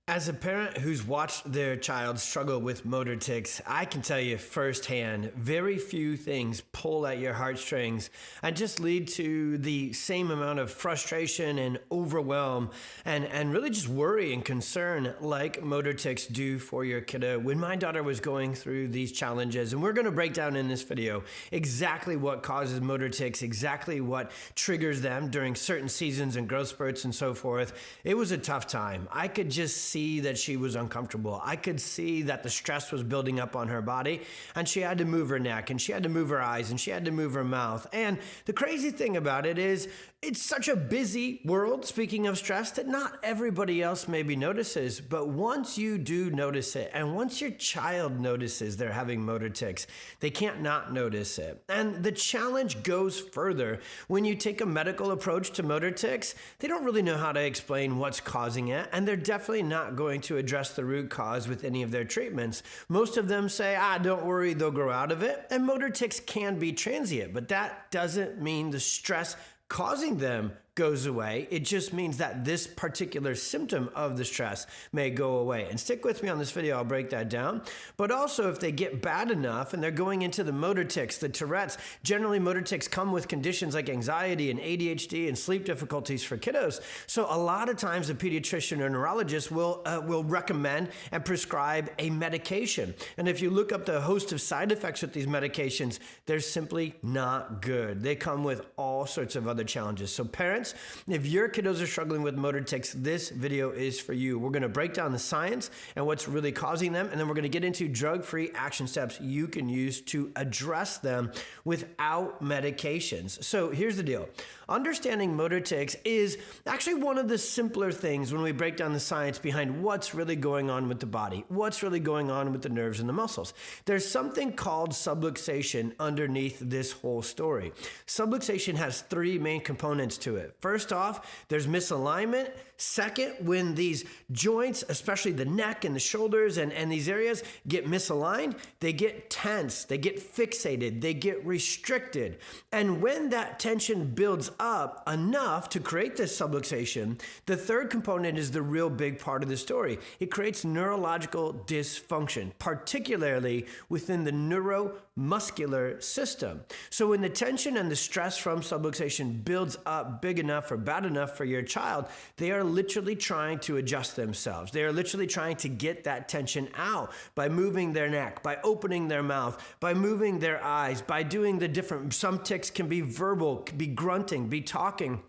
As a parent who's watched their child struggle with motor tics, I can tell you firsthand, very few things pull at your heartstrings and just lead to the same amount of frustration and overwhelm and really just worry and concern like motor tics do for your kiddo. When my daughter was going through these challenges, and we're going to break down in this video exactly what causes motor tics, exactly what triggers them during certain seasons and growth spurts and so forth, it was a tough time. I could just see that she was uncomfortable. I could see that the stress was building up on her body, and she had to move her neck, and she had to move her eyes, and she had to move her mouth. And the crazy thing about it is it's such a busy world, speaking of stress, that not everybody else maybe notices. But once you do notice it, and once your child notices they're having motor tics, they can't not notice it. And the challenge goes further. When you take a medical approach to motor tics, they don't really know how to explain what's causing it, and they're definitely not going to address the root cause with any of their treatments. Most of them say, don't worry, they'll grow out of it. And motor tics can be transient, but that doesn't mean the stress causing them goes away. It just means that this particular symptom of the stress may go away. And stick with me on this video, I'll break that down. But also, if they get bad enough and they're going into the motor tics, the tourettes, generally motor tics come with conditions like anxiety and ADHD and sleep difficulties for kiddos. So a lot of times a pediatrician or neurologist will recommend and prescribe a medication. And if you look up the host of side effects with these medications, they're simply not good. They come with all sorts of other challenges. So parents, if your kiddos are struggling with motor tics, this video is for you. We're going to break down the science and what's really causing them, and then we're going to get into drug-free action steps you can use to address them without medications. So here's the deal. Understanding motor tics is actually one of the simpler things when we break down the science behind what's really going on with the body, what's really going on with the nerves and the muscles. There's something called subluxation underneath this whole story. Subluxation has three main components to it. First off, there's misalignment. Second, when these joints, especially the neck and the shoulders and these areas get misaligned, they get tense, they get fixated, they get restricted. And when that tension builds up enough to create this subluxation, the third component is the real big part of the story. It creates neurological dysfunction, particularly within the neuromuscular system. So when the tension and the stress from subluxation builds up big enough or bad enough for your child, they are literally trying to adjust themselves. They are literally trying to get that tension out by moving their neck, by opening their mouth, by moving their eyes, by doing the different, some tics can be verbal, be grunting, be talking.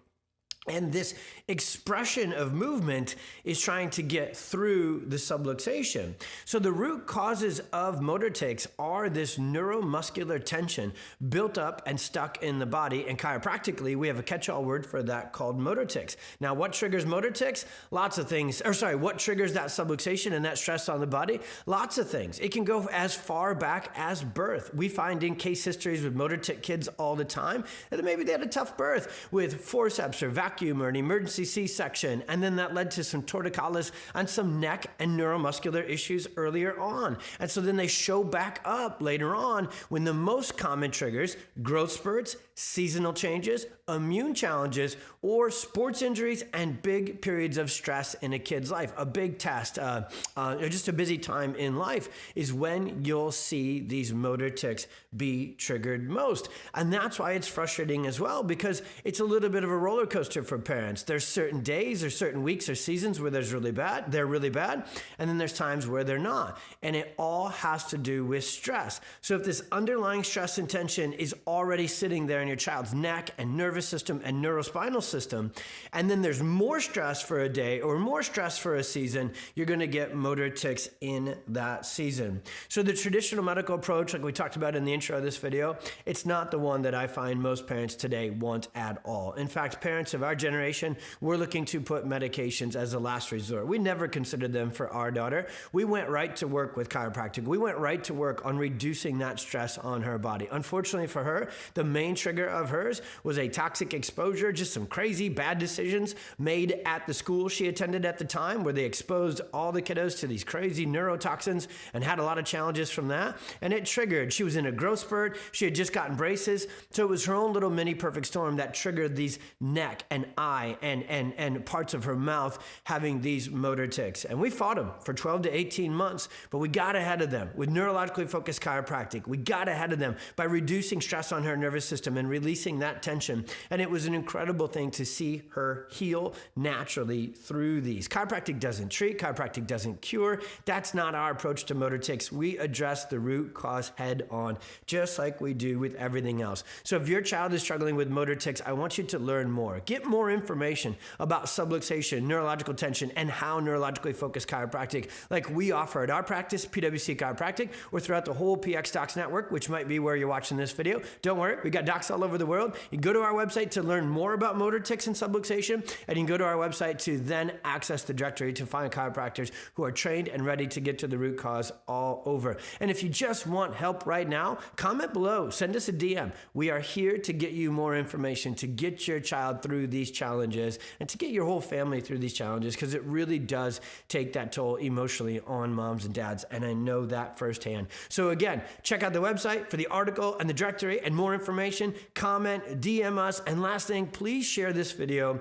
And this expression of movement is trying to get through the subluxation. So the root causes of motor tics are this neuromuscular tension built up and stuck in the body. And chiropractically, we have a catch-all word for that called motor tics. Now, what triggers motor tics? Lots of things. What triggers that subluxation and that stress on the body? Lots of things. It can go as far back as birth. We find in case histories with motor tic kids all the time that maybe they had a tough birth with forceps or vacuum or an emergency C-section, and then that led to some torticollis and some neck and neuromuscular issues earlier on. And so then they show back up later on when the most common triggers, growth spurts, seasonal changes, immune challenges, or sports injuries and big periods of stress in a kid's life. A big test, just a busy time in life is when you'll see these motor tics be triggered most. And that's why it's frustrating as well, because it's a little bit of a roller coaster for parents. There's certain days or certain weeks or seasons where they're really bad, and then there's times where they're not. And it all has to do with stress. So if this underlying stress and tension is already sitting there in your child's neck and nervous system and neurospinal system, and then there's more stress for a day or more stress for a season, you're going to get motor tics in that season. So the traditional medical approach, like we talked about in the intro of this video, it's not the one that I find most parents today want at all. In fact, parents of our generation, we're looking to put medications as a last resort. We never considered them for our daughter. We went right to work with chiropractic. We went right to work on reducing that stress on her body. Unfortunately for her, the main trigger of hers was a toxic exposure, just some crazy bad decisions made at the school she attended at the time, where they exposed all the kiddos to these crazy neurotoxins and had a lot of challenges from that. And it triggered, she was in a growth spurt, she had just gotten braces, so it was her own little mini perfect storm that triggered these neck and eye and parts of her mouth having these motor tics. And we fought them for 12 to 18 months, but we got ahead of them with neurologically focused chiropractic. We got ahead of them by reducing stress on her nervous system and releasing that tension. And it was an incredible thing to see her heal naturally through these. Chiropractic doesn't treat, chiropractic doesn't cure. That's not our approach to motor tics. We address the root cause head on, just like we do with everything else. So if your child is struggling with motor tics, I want you to learn more. Get more information about subluxation, neurological tension, and how neurologically focused chiropractic, like we offer at our practice, PwC Chiropractic, or throughout the whole PX Docs network, which might be where you're watching this video. Don't worry, we got docs all over the world. You can go to our website to learn more about motor tics and subluxation, and you can go to our website to then access the directory to find chiropractors who are trained and ready to get to the root cause all over. And if you just want help right now, comment below, send us a DM. We are here to get you more information, to get your child through these challenges, and to get your whole family through these challenges, because it really does take that toll emotionally on moms and dads, and I know that firsthand. So again, check out the website for the article and the directory and more information. Comment, DM us, and last thing, please share this video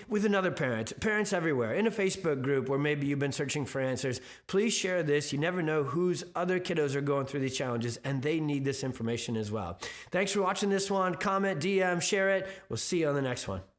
with another parent, parents everywhere, in a Facebook group where maybe you've been searching for answers. Please share this. You never know whose other kiddos are going through these challenges, and they need this information as well. Thanks for watching this one. Comment, DM, share it. We'll see you on the next one.